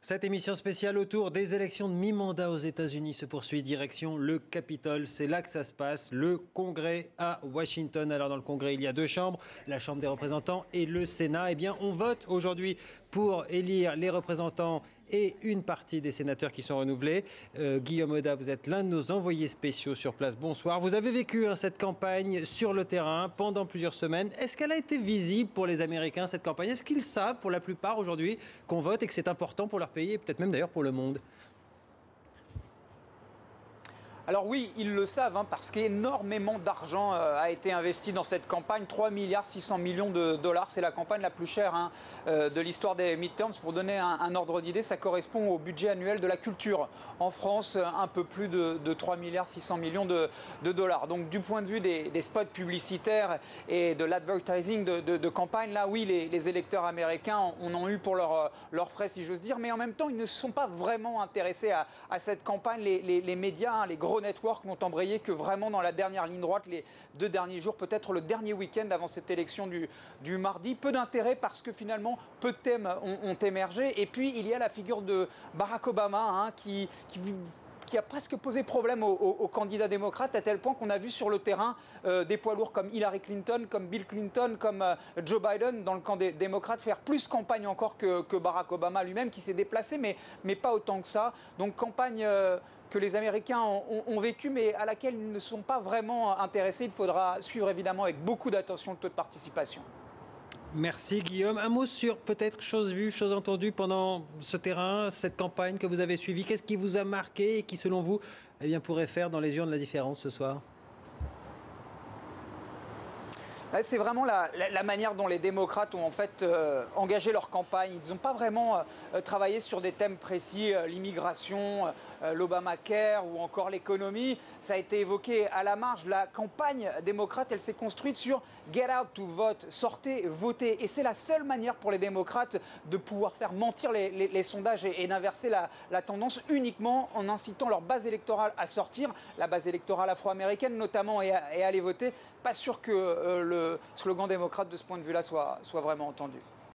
Cette émission spéciale autour des élections de mi-mandat aux États-Unis se poursuit direction le Capitole. C'est là que ça se passe, le Congrès à Washington. Alors dans le Congrès, il y a deux chambres, la Chambre des représentants et le Sénat. Eh bien, on vote aujourd'hui pour élire les représentants et une partie des sénateurs qui sont renouvelés. Guillaume Oda, vous êtes l'un de nos envoyés spéciaux sur place. Bonsoir. Vous avez vécu cette campagne sur le terrain pendant plusieurs semaines. Est-ce qu'elle a été visible pour les Américains, cette campagne? Est-ce qu'ils savent, pour la plupart aujourd'hui, qu'on vote et que c'est important pour leur pays et peut-être même d'ailleurs pour le monde? Alors oui, ils le savent, parce qu'énormément d'argent a été investi dans cette campagne, 3,6 milliards de dollars. C'est la campagne la plus chère de l'histoire des midterms. Pour donner un ordre d'idée, ça correspond au budget annuel de la culture. En France, un peu plus de 3,6 milliards de dollars. Donc du point de vue des spots publicitaires et de l'advertising de campagne, là oui, les électeurs américains en ont eu pour leurs frais, si j'ose dire. Mais en même temps, ils ne se sont pas vraiment intéressés à cette campagne. Les médias, les gros networks n'ont embrayé que vraiment dans la dernière ligne droite les 2 derniers jours, peut-être le dernier week-end avant cette élection du mardi. Peu d'intérêt parce que finalement peu de thèmes ont émergé. Et puis il y a la figure de Barack Obama qui a presque posé problème aux candidats démocrates, à tel point qu'on a vu sur le terrain des poids lourds comme Hillary Clinton, comme Bill Clinton, comme Joe Biden, dans le camp des démocrates, faire plus campagne encore que Barack Obama lui-même, qui s'est déplacé, mais pas autant que ça. Donc campagne que les Américains ont vécu, mais à laquelle ils ne sont pas vraiment intéressés. Il faudra suivre évidemment avec beaucoup d'attention le taux de participation. Merci Guillaume. Un mot sur peut-être chose vue, chose entendue pendant ce terrain, cette campagne que vous avez suivie. Qu'est-ce qui vous a marqué et qui, selon vous, pourrait faire dans les urnes la différence ce soir? C'est vraiment la manière dont les démocrates ont en fait engagé leur campagne. Ils n'ont pas vraiment travaillé sur des thèmes précis, l'immigration, l'Obamacare ou encore l'économie. Ça a été évoqué à la marge. La campagne démocrate, elle s'est construite sur « get out to vote », sortez, votez. Et c'est la seule manière pour les démocrates de pouvoir faire mentir les sondages et d'inverser la tendance uniquement en incitant leur base électorale à sortir, la base électorale afro-américaine notamment, et à aller voter. Pas sûr que le slogan démocrate de ce point de vue-là soit vraiment entendu.